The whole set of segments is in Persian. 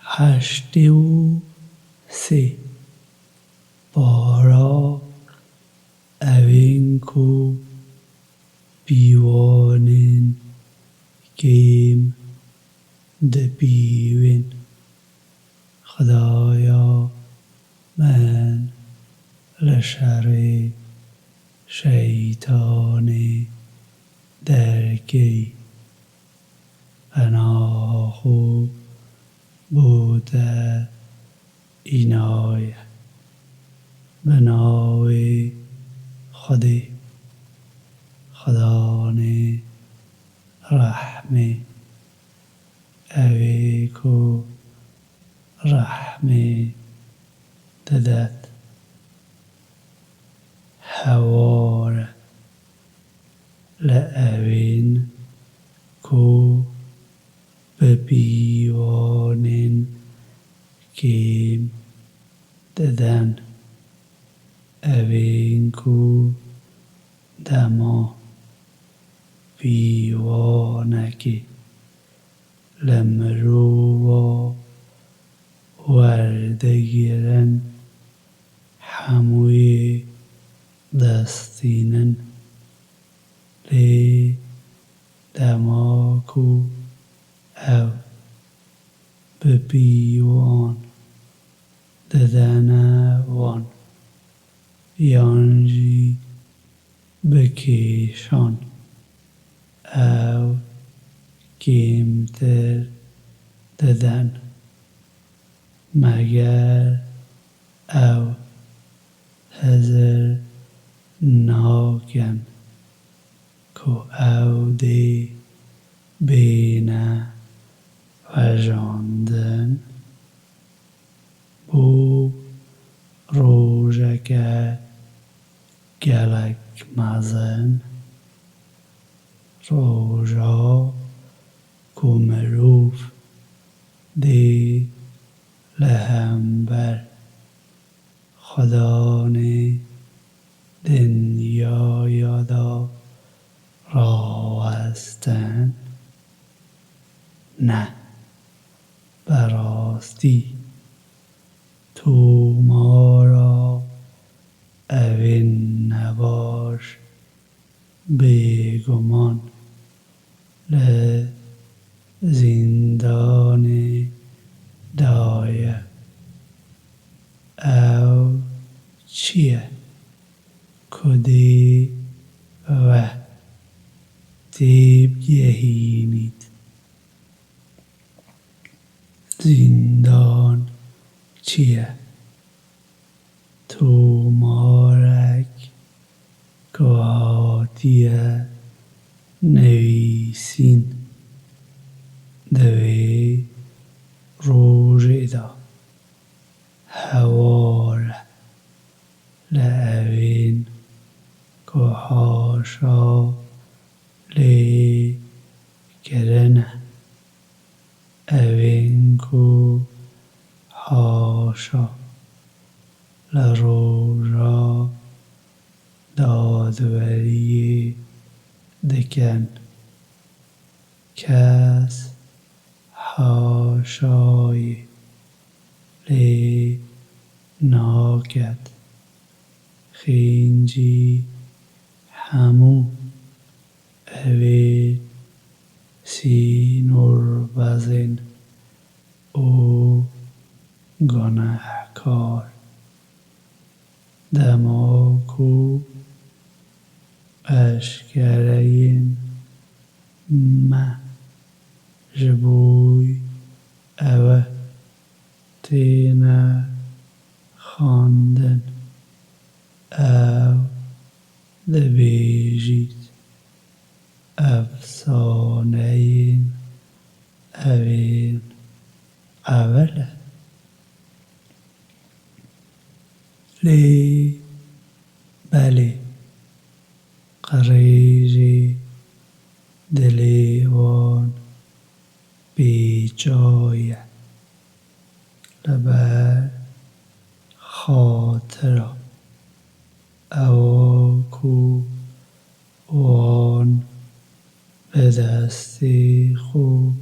83 بارا اوین کو پیوانین گیم دپیوین خدایا من لشر شیطان درگی پناهو بوده اینای بناوی خودی خدانه رحمه اوی کو رحمه ددت هوار لأوین کو بپیوانین گیم ددن اوین کو دما پیوانکی لمرو وردگیرن هموی دستینن لی دماکو او بپیوان ددن وان یانجی بکیشان او گیمتر ددن مگر او هزر ناگن کو او دی بینه وژاندن بو روژگه گلک مزن روژا کو مروف دی لهمبر خدانه دنیا یادا راوستن نه براستی تو ما را اوین نباش بیگمان لزندان دایه او چیه کدی و دیب گهینید زندان چیه تو مارک گواتیه نویسین دوی روژیدا هوار لأوین کو حاشا لی گرنه اوین کو حاشا لروژا دادوری دکن کس حاشای لی ناکد خینجی همو اوی سینور بزن او گناهکار دماکو اشکرین جبوی اوه تینه خواندن او دبیجید افسانه اوین اوله لی بله قریجی دلیوان بی جایه لبر خاطره او کو وان به دستی خوب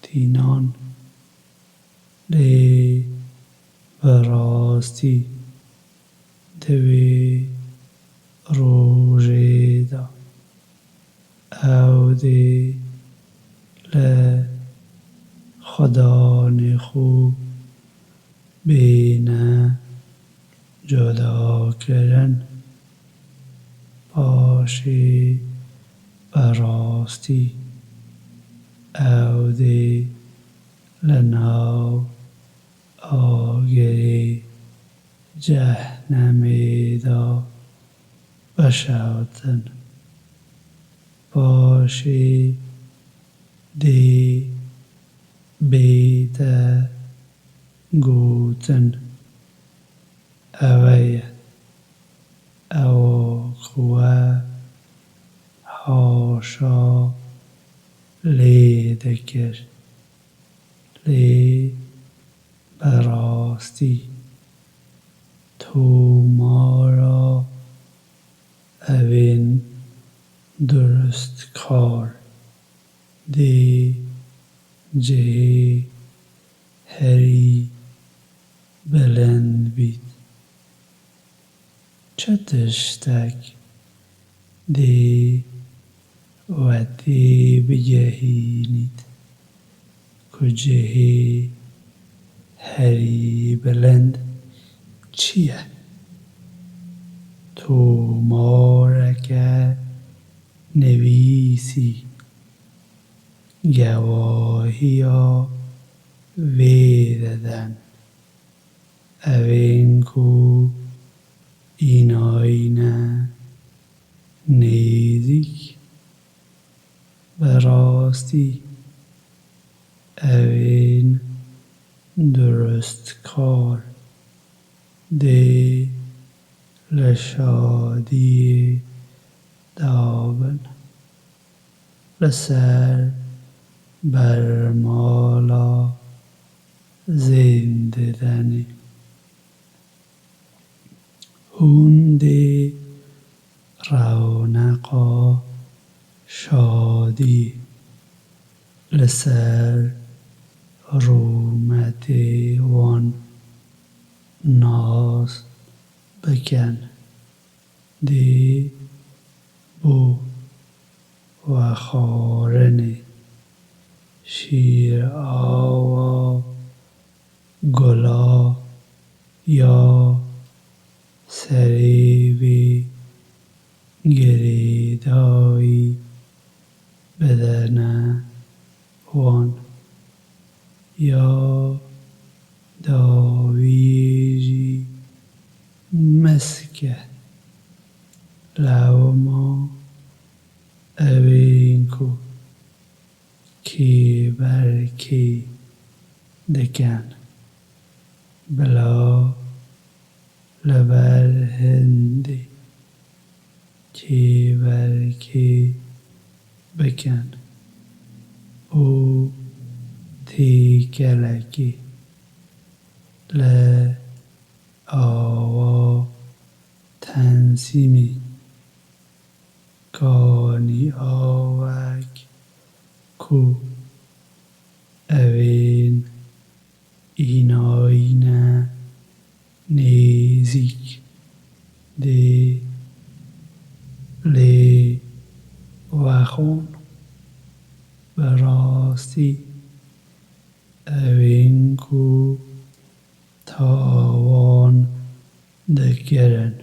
دینان lê bi rastî di vê rojê de ew dê li xwedanê xwe bêne cudakirin. Paşê bi rastî ew dê li nav agirê cehennemê de bişewtin. Paşê dê bête gotin ew ye ewa ku we haşa lê dikir. Lê bi rastî to ma ra evên durustkar dê cihê herî bilind bît. Çi tiştek dê wetê bigihînît ku cihê herî bilind çi ye? Tomareke nivîsî gewahiya vê didin. Evên ku înayîne nêzik bi rastî evên durustkar dê li şadiyê de bin. Li ser bermala zêndidanê hûn dê rewneqa şadiyê li ser rûmetê wan nas bikin. Dê bo vexwarinê şîrava gula ya serê vê girêdayî bidine wan ya dawiyê jî miske. Lewma evên ku kêberkê dikin bila li ber hindê kêberkê bikin û têkelekê li ava tensîmên kanîavek ku evên înayîne nêzik dê lê vexwin. Bi rastî evên ku tawan dikirin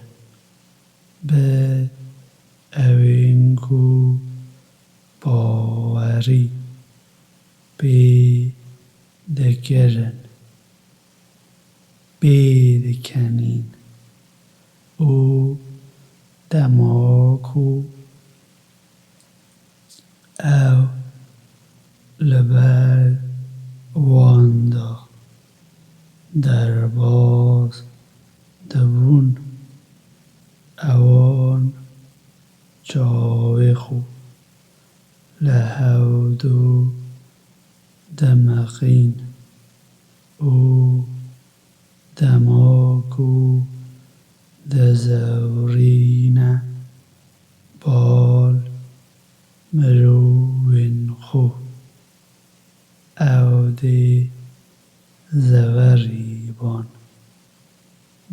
bi evên ku bawerî pê dikinîn û dema ku ew li ber wan de derbas dibûn ewan çavê xwe li hewdû dimixîn û dema ku dizewirîne bal mirovên xwe ew dê زەڤەریبان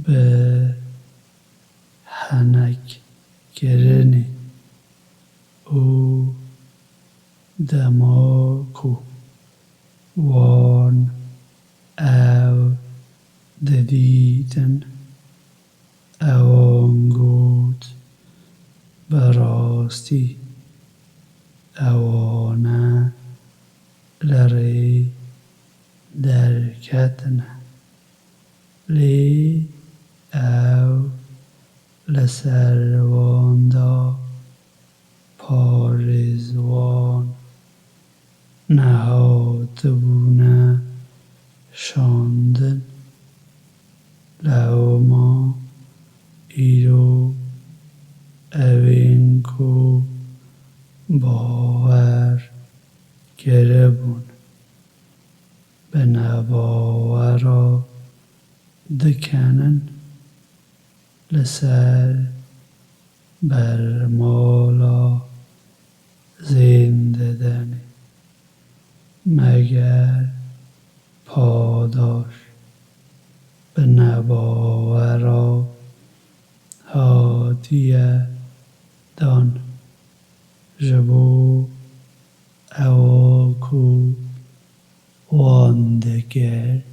بە هەنەکردنی ئەو دەماک و وان ئەو دەدیتن ئەوان گوت بەڕاستی ئەوانە لەڕێ دەرکەتنە لێ ئەو لەسەرواندا پارێزوان نەهاتبوونە شاندن لەوما ئیرۆ ئەوێن کو باوەڕ کردبوون بە نەباوەڕا دکەنن لەسەر بەرماڵا زیندەدەنێ مەگەر پاداش بە نەباوەڕا هاتیە دان ji bo ewa ku wan dikir